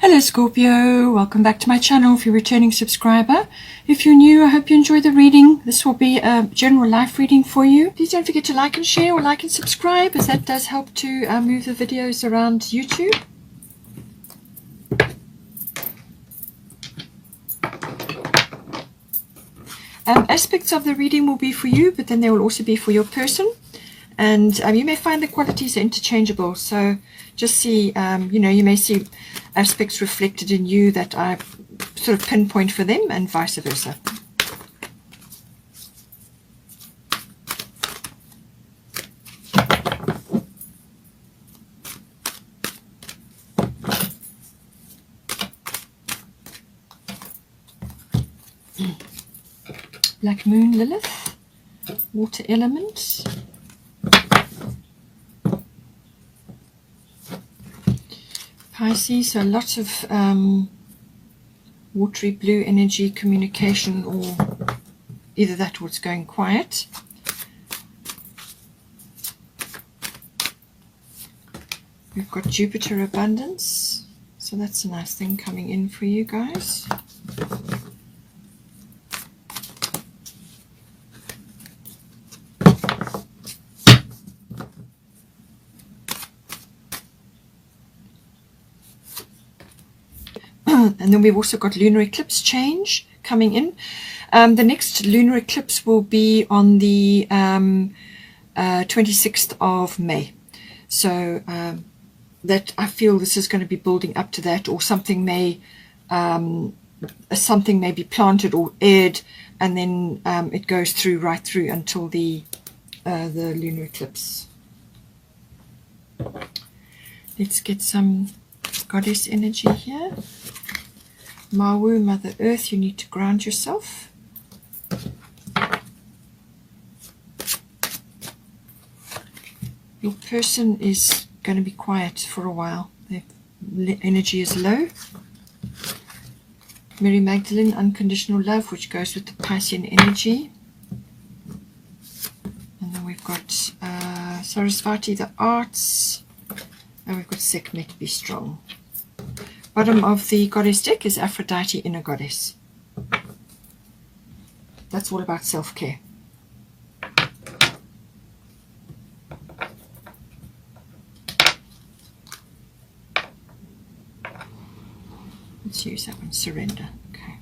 Hello Scorpio, welcome back to my channel if you're a returning subscriber. If you're new, I hope you enjoy the reading. This will be a general life reading for you. Please don't forget to like and share or like and subscribe, as that does help to move the videos around YouTube. Aspects of the reading will be for you, but then they will also be for your person. And you may find the qualities are interchangeable, so just see, you may see aspects reflected in you that I sort of pinpoint for them, and vice versa. Black Moon Lilith, water element. Pisces, so lots of watery blue energy, communication, or either that or it's going quiet. We've got Jupiter abundance, so that's a nice thing coming in for you guys. And then we've also got lunar eclipse change coming in. The next lunar eclipse will be on the 26th of May. So that I feel this is going to be building up to that, or something may be planted or aired, and then it goes through right through until the lunar eclipse. Let's get some goddess energy here. Mawu, Mother Earth, you need to ground yourself. Your person is going to be quiet for a while. Their energy is low. Mary Magdalene, unconditional love, which goes with the Piscean energy. And then we've got Sarasvati, the arts. And we've got Sekhmet, be strong. Bottom of the goddess deck is Aphrodite, inner goddess. That's all about self-care. Let's use that one, surrender. Okay.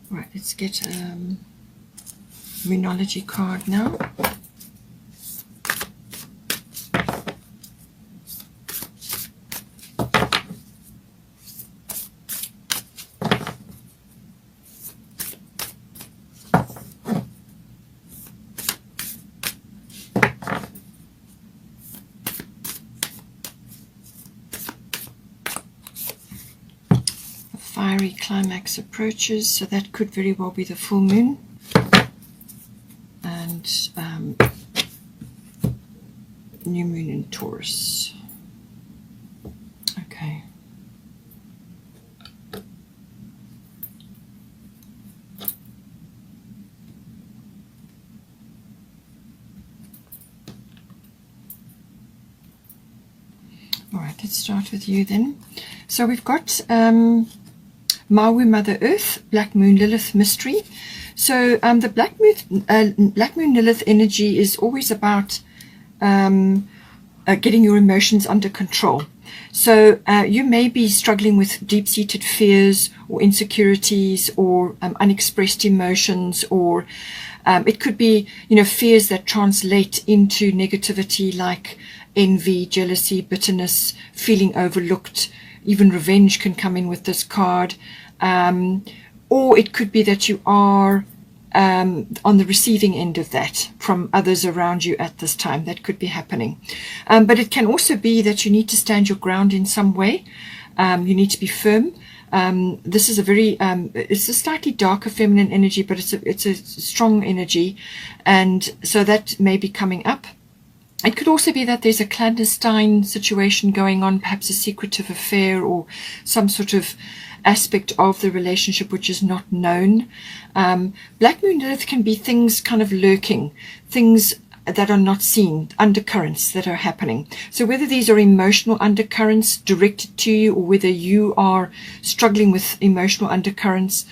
Right, let's get Moonology card now. A fiery climax approaches, so that could very well be the full moon. New moon in Taurus. Okay. All right, let's start with you then. So we've got Mawu, Mother Earth, Black Moon Lilith mystery. So the Black Moon Lilith energy is always about getting your emotions under control. So you may be struggling with deep-seated fears or insecurities or unexpressed emotions, or it could be, fears that translate into negativity like envy, jealousy, bitterness, feeling overlooked. Even revenge can come in with this card. Or it could be that you are on the receiving end of that from others around you at this time. That could be happening. But it can also be that you need to stand your ground in some way. You need to be firm. This is a very, it's a slightly darker feminine energy, but it's a strong energy. And so that may be coming up. It could also be that there's a clandestine situation going on, perhaps a secretive affair or some sort of aspect of the relationship which is not known. Black moon Lilith can be things kind of lurking, things that are not seen, undercurrents that are happening. So whether these are emotional undercurrents directed to you, or whether you are struggling with emotional undercurrents,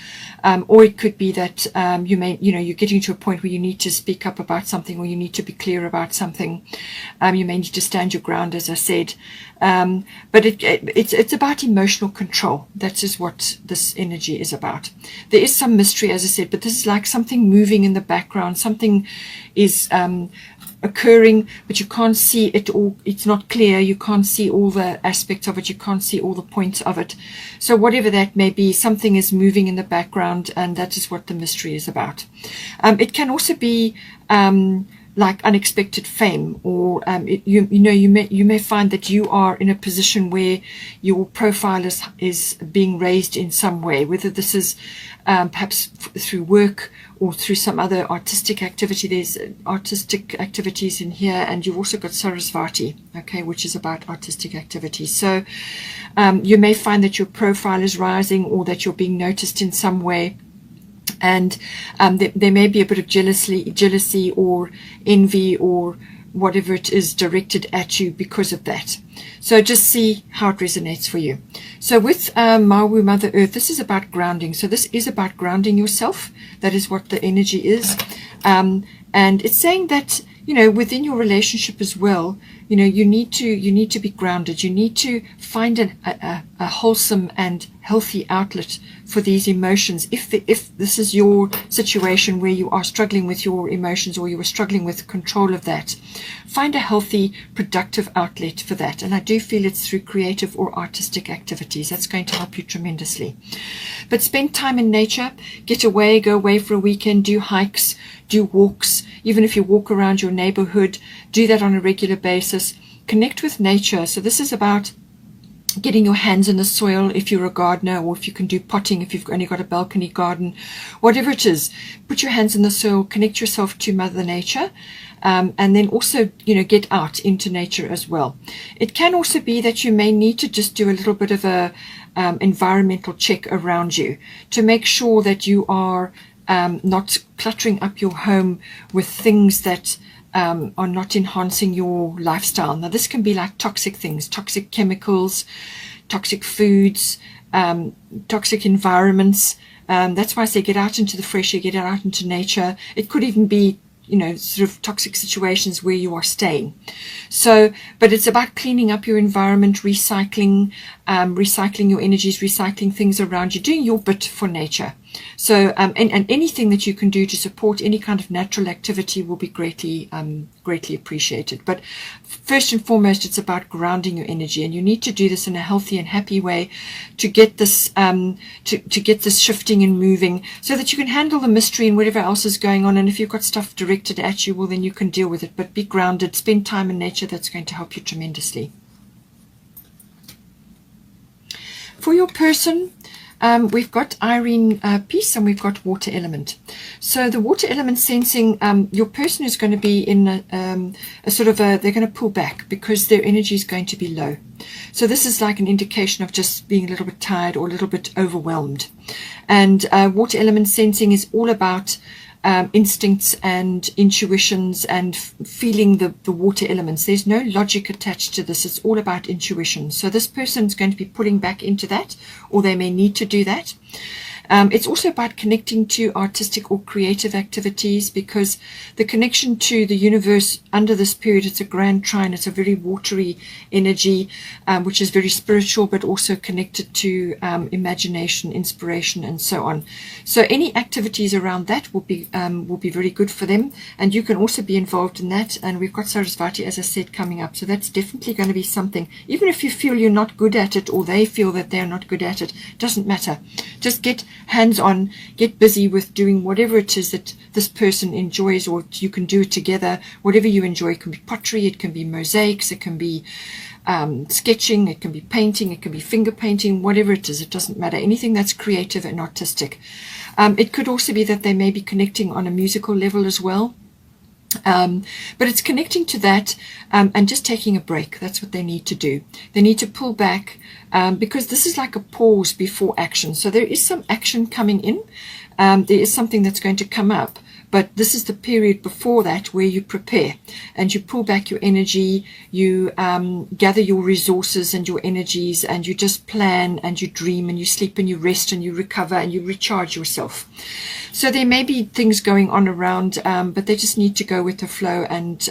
or it could be that you're getting to a point where you need to speak up about something, or you need to be clear about something. You may need to stand your ground, as I said. But it's about emotional control. That is what this energy is about. There is some mystery, as I said, but this is like something moving in the background. Something is occurring, but you can't see it all. It's not clear. You can't see all the aspects of it. You can't see all the points of it. So whatever that may be, something is moving in the background, and that is what the mystery is about. It can also be like unexpected fame, or you may find that you are in a position where your profile is being raised in some way, whether this is perhaps through work or through some other artistic activity. There's artistic activities in here, and you've also got Sarasvati, okay, which is about artistic activities. So you may find that your profile is rising, or that you're being noticed in some way. And there may be a bit of jealousy or envy or whatever it is directed at you because of that. So just see how it resonates for you. So with Mawu, Mother Earth, this is about grounding. So this is about grounding yourself. That is what the energy is. And it's saying that, within your relationship as well, you need to be grounded. You need to find a wholesome and healthy outlet for these emotions. If this is your situation where you are struggling with your emotions, or you are struggling with control of that, find a healthy, productive outlet for that. And I do feel it's through creative or artistic activities. That's going to help you tremendously. But spend time in nature. Get away, go away for a weekend, do hikes, do walks. Even if you walk around your neighborhood, do that on a regular basis. Connect with nature. So this is about getting your hands in the soil if you're a gardener, or if you can do potting, if you've only got a balcony garden, whatever it is. Put your hands in the soil, connect yourself to Mother Nature, and then also, get out into nature as well. It can also be that you may need to just do a little bit of a environmental check around you to make sure that you are not cluttering up your home with things that are not enhancing your lifestyle. Now this can be like toxic things, toxic chemicals, toxic foods, toxic environments. That's why I say get out into the fresh air, get out into nature. It could even be sort of toxic situations where you are staying. So, but it's about cleaning up your environment, recycling your energies, recycling things around you, doing your bit for nature. So, and anything that you can do to support any kind of natural activity will be greatly appreciated. But first and foremost, it's about grounding your energy, and you need to do this in a healthy and happy way to get this to get this shifting and moving, so that you can handle the mystery and whatever else is going on. And if you've got stuff directed at you, well, then you can deal with it. But be grounded, spend time in nature. That's going to help you tremendously. For your person, we've got Irene Peace, and we've got Water Element. So the Water Element sensing, your person is going to be in a sort of they're going to pull back because their energy is going to be low. So this is like an indication of just being a little bit tired or a little bit overwhelmed. And Water Element sensing is all about instincts and intuitions and feeling the water elements. There's no logic attached to this. It's all about intuition. So this person's going to be pulling back into that, or they may need to do that. It's also about connecting to artistic or creative activities, because the connection to the universe under this period, it's a grand trine, it's a very watery energy, which is very spiritual, but also connected to imagination, inspiration, and so on. So any activities around that will be very good for them, and you can also be involved in that. And we've got Sarasvati, as I said, coming up, so that's definitely going to be something. Even if you feel you're not good at it, or they feel that they're not good at it, doesn't matter. Just get hands-on, get busy with doing whatever it is that this person enjoys, or you can do it together. Whatever you enjoy. It can be pottery, it can be mosaics, it can be sketching, it can be painting, it can be finger painting, whatever it is, it doesn't matter. Anything that's creative and artistic. It could also be that they may be connecting on a musical level as well. But it's connecting to that and just taking a break. That's what they need to do. They need to pull back because this is like a pause before action. So there is some action coming in. There is something that's going to come up. But this is the period before that where you prepare and you pull back your energy, you gather your resources and your energies, and you just plan and you dream and you sleep and you rest and you recover and you recharge yourself. So there may be things going on around, but they just need to go with the flow and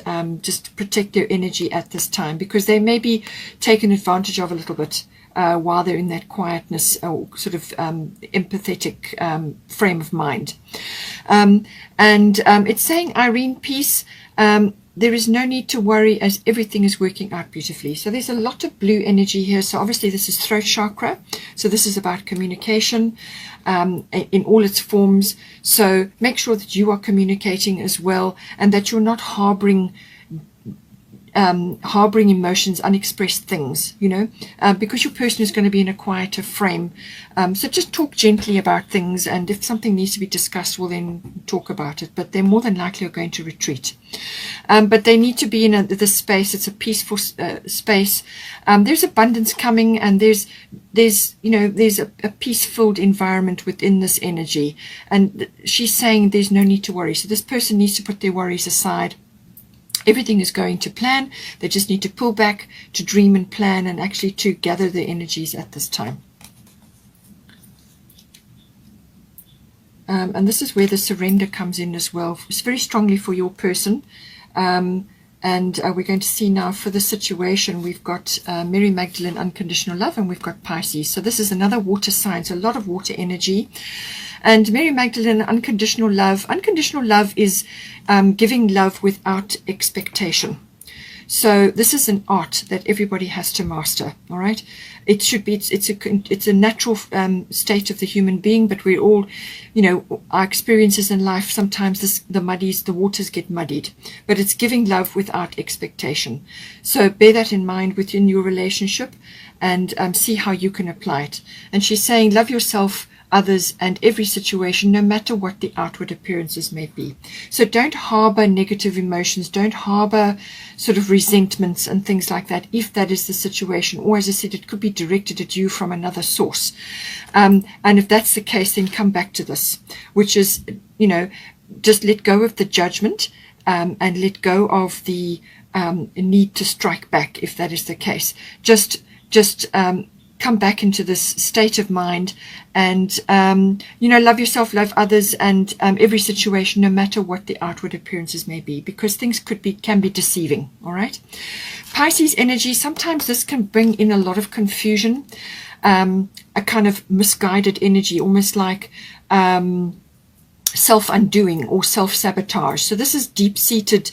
just protect their energy at this time, because they may be taken advantage of a little bit. While they're in that quietness or sort of empathetic frame of mind. It's saying, Irene, peace. There is no need to worry as everything is working out beautifully. So there's a lot of blue energy here. So obviously this is throat chakra. So this is about communication in all its forms. So make sure that you are communicating as well, and that you're not harboring emotions, unexpressed things, because your person is going to be in a quieter frame. So just talk gently about things, and if something needs to be discussed, well, then talk about it. But they're more than likely are going to retreat. But they need to be in this space. It's a peaceful space. There's abundance coming, and there's a peace-filled environment within this energy. And she's saying there's no need to worry. So this person needs to put their worries aside. Everything is going to plan. They just need to pull back, to dream and plan, and actually to gather their energies at this time. And this is where the surrender comes in as well. It's very strongly for your person. And we're going to see now for the situation, we've got Mary Magdalene, unconditional love, and we've got Pisces. So this is another water sign, so a lot of water energy. And Mary Magdalene, unconditional love. Unconditional love is giving love without expectation. So this is an art that everybody has to master. All right, it should be. It's a natural state of the human being, but we're all, our experiences in life. Sometimes the waters get muddied, but it's giving love without expectation. So bear that in mind within your relationship, and see how you can apply it. And she's saying, love yourself, others, and every situation, no matter what the outward appearances may be. So don't harbor negative emotions, don't harbor sort of resentments and things like that, if that is the situation. Or as I said, it could be directed at you from another source. And if that's the case, then come back to this, which is, just let go of the judgment and let go of the need to strike back, if that is the case. Just come back into this state of mind, and love yourself, love others, and every situation, no matter what the outward appearances may be, because things can be deceiving. All right, Pisces energy, sometimes this can bring in a lot of confusion, a kind of misguided energy, almost like self-undoing or self-sabotage. So this is deep-seated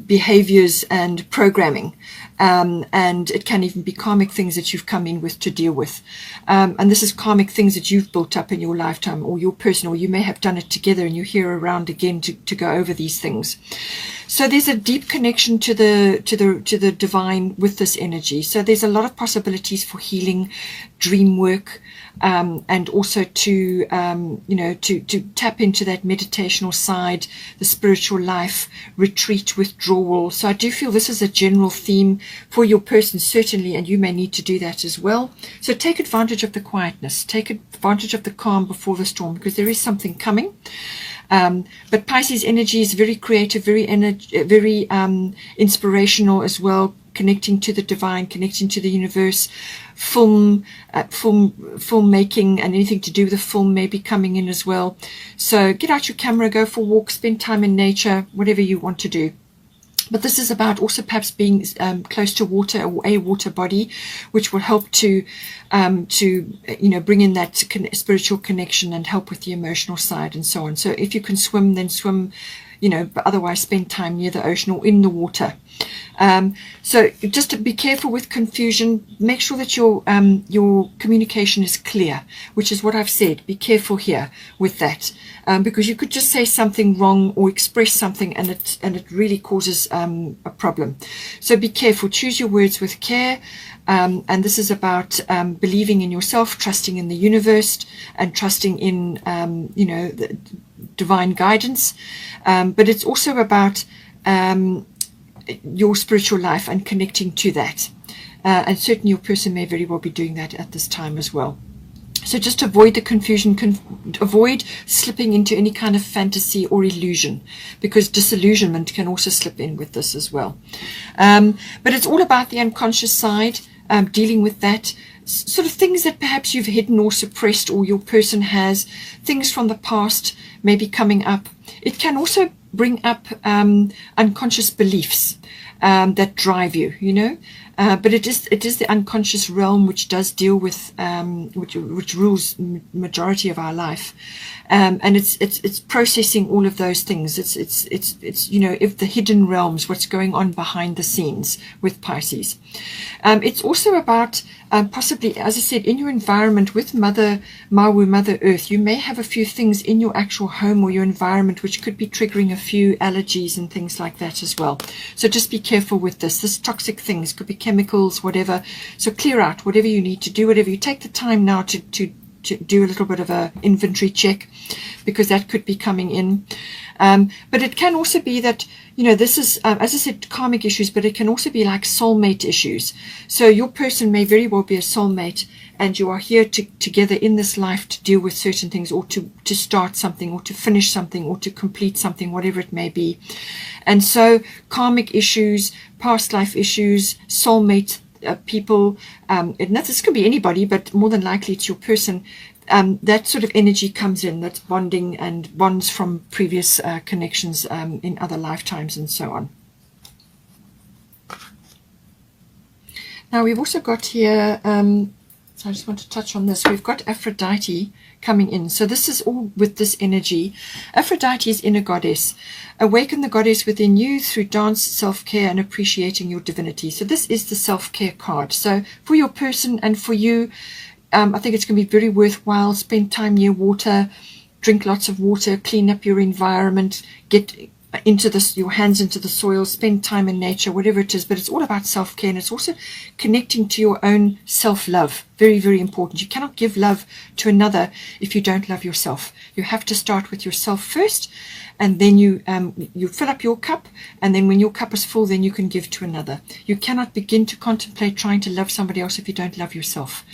behaviors and programming, and it can even be karmic things that you've come in with to deal with, and this is karmic things that you've built up in your lifetime, or your person, or you may have done it together and you're here around again to go over these things. So there's a deep connection to the divine with this energy. So there's a lot of possibilities for healing, dream work, and also to tap into that meditational side, the spiritual life, retreat, withdrawal. So I do feel this is a general theme for your person, certainly, and you may need to do that as well. So take advantage of the quietness, take advantage of the calm before the storm, because there is something coming. But Pisces energy is very creative, very inspirational as well, connecting to the divine, connecting to the universe. Film making and anything to do with the film may be coming in as well. So get out your camera, go for walks, spend time in nature, whatever you want to do. But this is about also perhaps being close to water, or a water body, which will help to bring in that spiritual connection and help with the emotional side and so on. So if you can swim, then swim, but otherwise spend time near the ocean or in the water. So just to be careful with confusion. Make sure that your communication is clear, which is what I've said. Be careful here with that, because you could just say something wrong or express something, and it really causes a problem. So be careful. Choose your words with care. And this is about believing in yourself, trusting in the universe, and trusting in divine guidance, but it's also about your spiritual life and connecting to that. And certainly your person may very well be doing that at this time as well. So just avoid the confusion, avoid slipping into any kind of fantasy or illusion, because disillusionment can also slip in with this as well. But it's all about the unconscious side, dealing with that, sort of things that perhaps you've hidden or suppressed, or your person has, things from the past maybe coming up. It can also bring up unconscious beliefs that drive you, you know. But it is the unconscious realm which does deal with which rules majority of our life, and it's processing all of those things. It's you know, if the hidden realms, what's going on behind the scenes with Pisces. It's also about possibly, as I said, in your environment with Mother Mawu, Mother Earth, you may have a few things in your actual home or your environment which could be triggering a few allergies and things like that as well. So just be careful with this. This toxic things could be chemicals, whatever. So clear out whatever you need to do, whatever. You take the time now to do a little bit of a inventory check, because that could be coming in. But it can also be that, you know, this is, as I said, karmic issues, but it can also be like soulmate issues. So your person may very well be a soulmate, and you are here together in this life to deal with certain things, or to start something, or to finish something, or to complete something, whatever it may be. And so karmic issues, past life issues, soulmate people, this could be anybody, but more than likely it's your person. That sort of energy comes in, that's bonding and bonds from previous connections in other lifetimes and so on. Now we've also got here, so I just want to touch on this, we've got Aphrodite coming in. So this is all with this energy. Aphrodite is inner goddess. Awaken the goddess within you through dance, self-care, and appreciating your divinity. So this is the self-care card. So for your person and for you, I think it's going to be very worthwhile. Spend time near water, drink lots of water, clean up your environment, get into this, your hands into the soil, spend time in nature, whatever it is. But it's all about self-care, and it's also connecting to your own self-love. Very, very important. You cannot give love to another if you don't love yourself. You have to start with yourself first, and then you fill up your cup, and then when your cup is full, then you can give to another. You cannot begin to contemplate trying to love somebody else if you don't love yourself.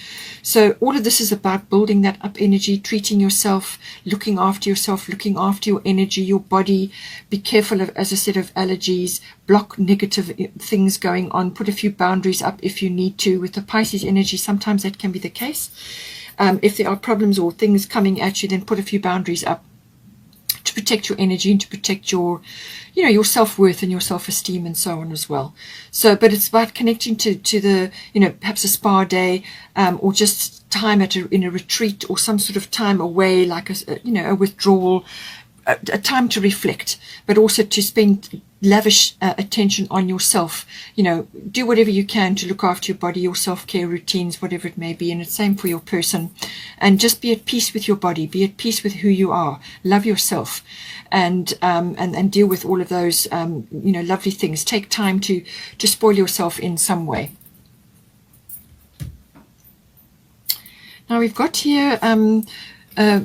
So all of this is about building that up energy, treating yourself, looking after your energy, your body. Be careful of, as I said, of allergies, block negative things going on, put a few boundaries up if you need to. With the Pisces energy, sometimes that can be the case. If there are problems or things coming at you, then put a few boundaries up to protect your energy and to protect your, you know, your self-worth and your self-esteem and so on as well. So, but it's about connecting to the, you know, perhaps a spa day, or just time in a retreat, or some sort of time away, like a withdrawal, a time to reflect, but also to spend lavish attention on yourself. You know, do whatever you can to look after your body, your self-care routines, whatever it may be. And it's same for your person. And just be at peace with your body, be at peace with who you are, love yourself, and deal with all of those lovely things. Take time to spoil yourself in some way. Now we've got here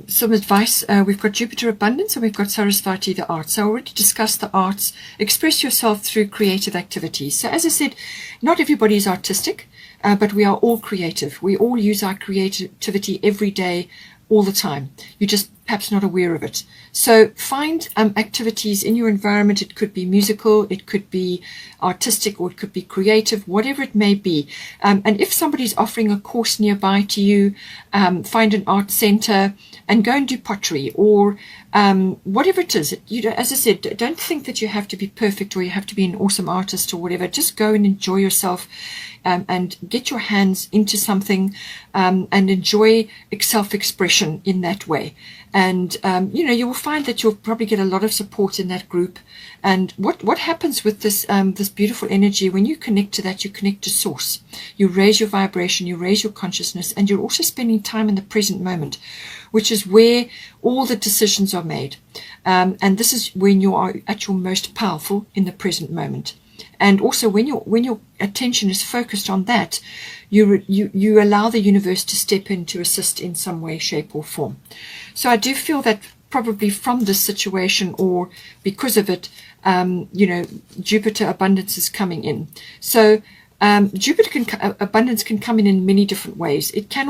some advice. We've got Jupiter Abundance, and we've got Sarasvati, the arts. So I already discussed the arts. Express yourself through creative activities. So as I said, not everybody is artistic, but we are all creative. We all use our creativity every day, all the time. You're just perhaps not aware of it. So find activities in your environment. It could be musical, it could be artistic, or it could be creative, whatever it may be. And if somebody's offering a course nearby to you, find an art center and go and do pottery, or whatever it is. As I said, don't think that you have to be perfect or you have to be an awesome artist or whatever. Just go and enjoy yourself, and get your hands into something, and enjoy self-expression in that way. And you will find that you'll probably get a lot of support in that group. And what happens with this this beautiful energy, when you connect to that, you connect to source. You raise your vibration, you raise your consciousness, and you're also spending time in the present moment, which is where all the decisions are made. And this is when you are at your most powerful, in the present moment. And also when your attention is focused on that, you allow the universe to step in to assist in some way, shape or form. So I do feel that probably from this situation or because of it, Jupiter abundance is coming in. So Jupiter abundance can come in many different ways. It can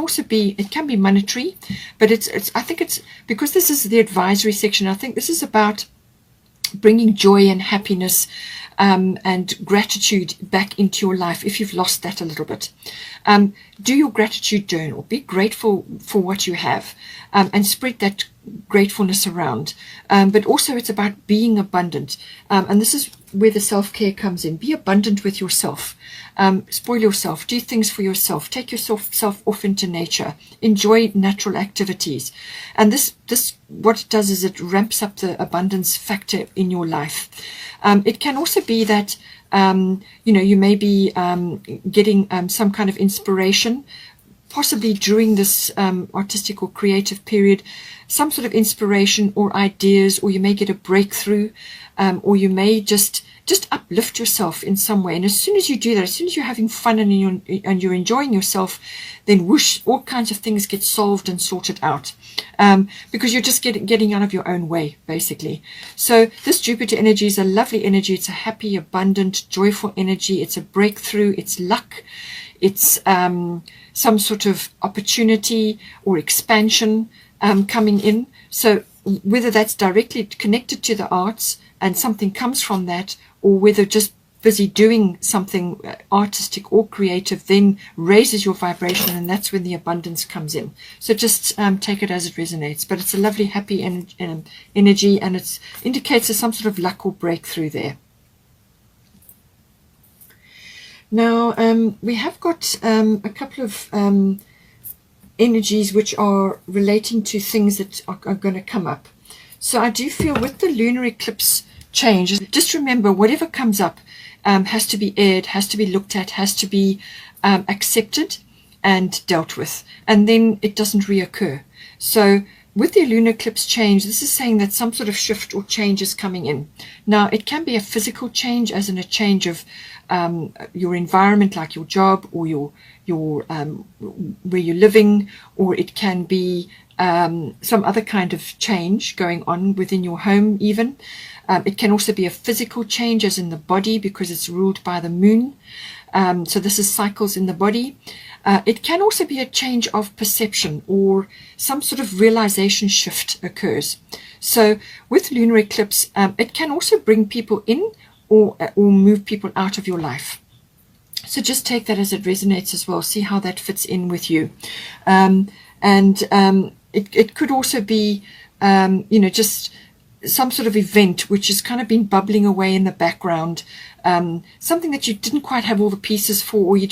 be monetary, but I think it's because this is the advisory section. I think this is about bringing joy and happiness and gratitude back into your life if you've lost that a little bit. Do your gratitude journal. Be grateful for what you have and spread that gratefulness around. But also it's about being abundant. And this is where the self-care comes in. Be abundant with yourself. Spoil yourself. Do things for yourself. Take yourself off into nature. Enjoy natural activities. And this what it does is it ramps up the abundance factor in your life. It can also be that you may be getting some kind of inspiration, possibly during this artistic or creative period, some sort of inspiration or ideas, or you may get a breakthrough, or you may just uplift yourself in some way. And as soon as you do that, as soon as you're having fun and you're enjoying yourself, then whoosh, all kinds of things get solved and sorted out, because you're just getting out of your own way, basically. So this Jupiter energy is a lovely energy. It's a happy, abundant, joyful energy. It's a breakthrough. It's luck. It's some sort of opportunity or expansion coming in. So whether that's directly connected to the arts and something comes from that, or whether just busy doing something artistic or creative then raises your vibration, and that's when the abundance comes in. So just take it as it resonates. But it's a lovely, happy energy, and it indicates there's some sort of luck or breakthrough there. Now, we have got a couple of energies which are relating to things that are going to come up. So I do feel with the lunar eclipse change, just remember whatever comes up has to be aired, has to be looked at, has to be accepted and dealt with, and then it doesn't reoccur. So with the lunar eclipse change, this is saying that some sort of shift or change is coming in. Now, it can be a physical change, as in a change of your environment, like your job or your where you're living, or it can be some other kind of change going on within your home even. It can also be a physical change, as in the body, because it's ruled by the moon. So this is cycles in the body. It can also be a change of perception, or some sort of realization shift occurs. So with lunar eclipse, it can also bring people in or move people out of your life. So just take that as it resonates as well. See how that fits in with you. It could also be, just some sort of event which has kind of been bubbling away in the background, something that you didn't quite have all the pieces for, or you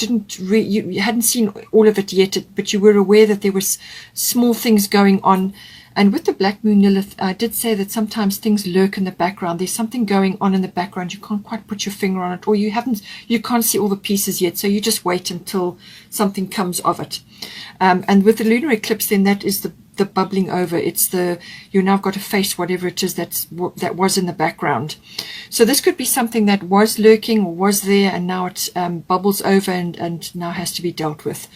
hadn't seen all of it yet, but you were aware that there was small things going on. And with the Black Moon Lilith, I did say that sometimes things lurk in the background. There's something going on in the background. You can't quite put your finger on it, or you can't see all the pieces yet. So you just wait until something comes of it. And with the lunar eclipse, then that is the bubbling over. It's you now got to face whatever it is that was in the background. So this could be something that was lurking or was there, and now it bubbles over and now has to be dealt with.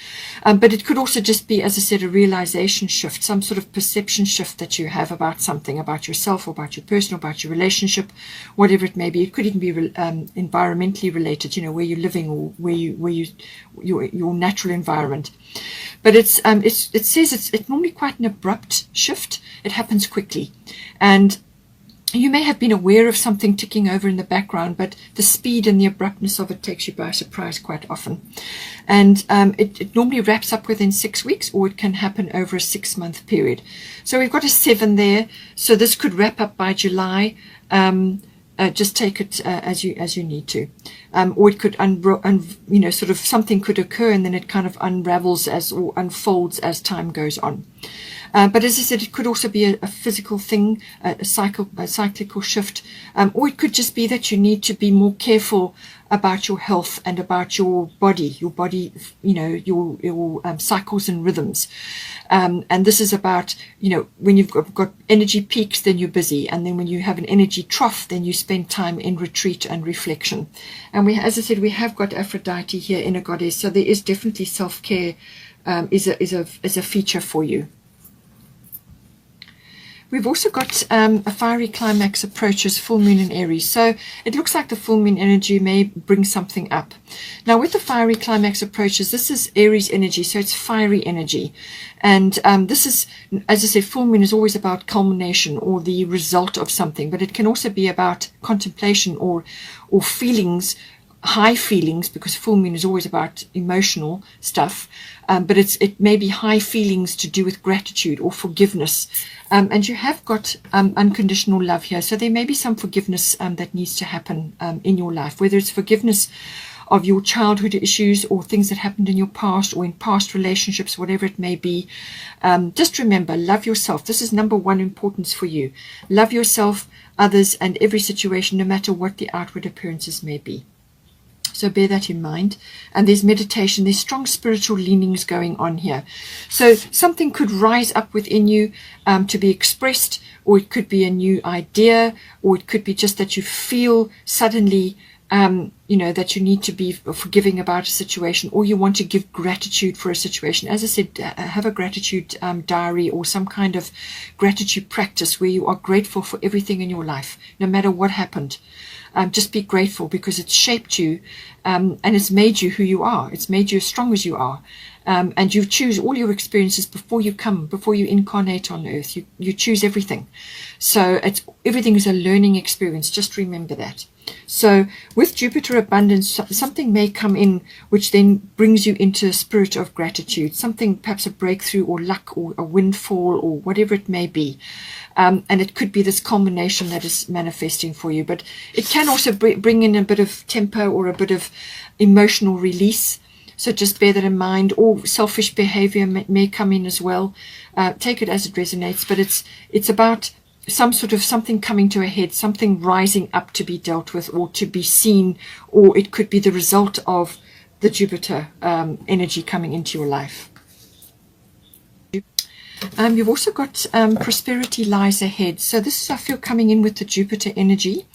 But it could also just be, as I said, a realization shift, some sort of perception shift that you have about something, about yourself or about your person or about your relationship, whatever it may be. It could even be environmentally related, where you're living, or where your natural environment. But it says it's normally quite an abrupt shift. It happens quickly, and you may have been aware of something ticking over in the background, but the speed and the abruptness of it takes you by surprise quite often. And it normally wraps up within 6 weeks, or it can happen over a 6-month period. So we've got a 7 there. So this could wrap up by July. Just take it as you need to, or it could sort of something could occur, and then it kind of unravels or unfolds as time goes on. But as I said, it could also be a physical thing, a cyclical shift, or it could just be that you need to be more careful about your health and about your body, your cycles and rhythms. And this is about, when you've got energy peaks, then you're busy. And then when you have an energy trough, then you spend time in retreat and reflection. And as I said, we have got Aphrodite here, inner goddess. So there is definitely self-care is a feature for you. We've also got a fiery climax approaches full moon in Aries. So it looks like the full moon energy may bring something up. Now with the fiery climax approaches, this is Aries energy, so it's fiery energy. And this is, as I said, full moon is always about culmination or the result of something, but it can also be about contemplation or feelings, high feelings, because full moon is always about emotional stuff, but it may be high feelings to do with gratitude or forgiveness, and you have got unconditional love here, so there may be some forgiveness that needs to happen in your life, whether it's forgiveness of your childhood issues or things that happened in your past or in past relationships, whatever it may be. Just remember, love yourself. This is number one importance for you. Love yourself, others, and every situation, no matter what the outward appearances may be. So bear that in mind. And there's meditation, there's strong spiritual leanings going on here. So something could rise up within you to be expressed, or it could be a new idea, or it could be just that you feel suddenly that you need to be forgiving about a situation, or you want to give gratitude for a situation. As I said, have a gratitude diary or some kind of gratitude practice where you are grateful for everything in your life, no matter what happened. Just be grateful, because it's shaped you and it's made you who you are. It's made you as strong as you are. And you choose all your experiences before you incarnate on earth. You choose everything. So everything is a learning experience. Just remember that. So with Jupiter abundance, something may come in which then brings you into a spirit of gratitude, something, perhaps a breakthrough or luck or a windfall or whatever it may be. And it could be this culmination that is manifesting for you, but it can also bring in a bit of temper or a bit of emotional release. So just bear that in mind. Or selfish behavior may come in as well. Take it as it resonates, but it's about something coming to a head, something rising up to be dealt with or to be seen, or it could be the result of the Jupiter energy coming into your life. You've also got prosperity lies ahead. So this is, I feel, coming in with the Jupiter energy.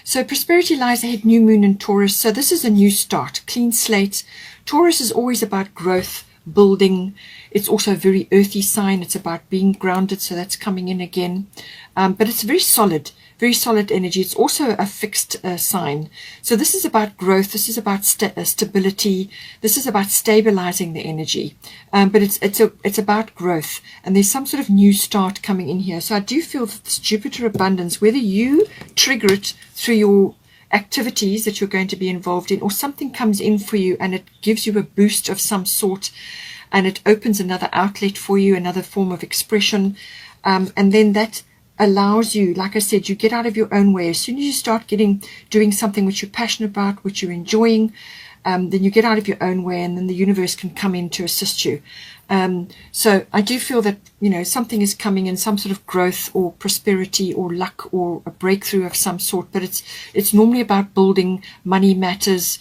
So prosperity lies ahead, new moon in Taurus. So this is a new start, clean slate. Taurus is always about growth, building. It's also a very earthy sign. It's about being grounded, so that's coming in again. But it's very solid energy. It's also a fixed sign. So this is about growth. This is about stability. This is about stabilizing the energy. But it's about growth. And there's some sort of new start coming in here. So I do feel that this Jupiter abundance, whether you trigger it through your activities that you're going to be involved in, or something comes in for you and it gives you a boost of some sort, and it opens another outlet for you, another form of expression, and then that allows you, like I said, you get out of your own way. As soon as you start doing something which you're passionate about, which you're enjoying, then you get out of your own way, and then the universe can come in to assist you. So I do feel that, something is coming in, some sort of growth or prosperity or luck or a breakthrough of some sort, but it's normally about building money matters,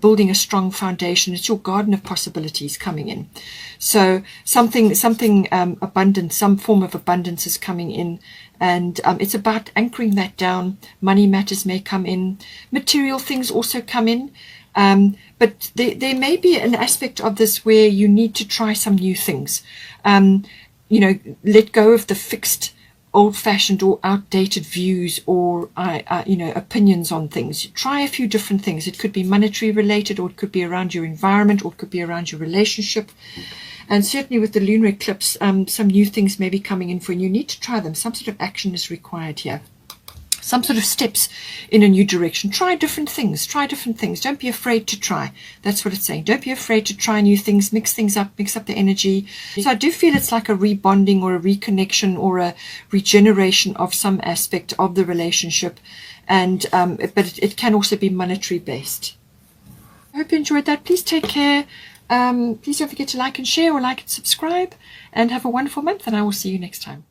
building a strong foundation. It's your garden of possibilities coming in. So something abundant, some form of abundance is coming in, and it's about anchoring that down. Money matters may come in, material things also come in. But there may be an aspect of this where you need to try some new things. Let go of the fixed, old-fashioned or outdated views or opinions on things. Try a few different things. It could be monetary related, or it could be around your environment, or it could be around your relationship. And certainly with the lunar eclipse, some new things may be coming in for you. You need to try them. Some sort of action is required here. Some sort of steps in a new direction. Try different things. Don't be afraid to try. That's what it's saying. Don't be afraid to try new things, mix things up, mix up the energy. So I do feel it's like a rebonding or a reconnection or a regeneration of some aspect of the relationship. And but it can also be monetary based. I hope you enjoyed that. Please take care. Please don't forget to like and share, or like and subscribe, and have a wonderful month, and I will see you next time.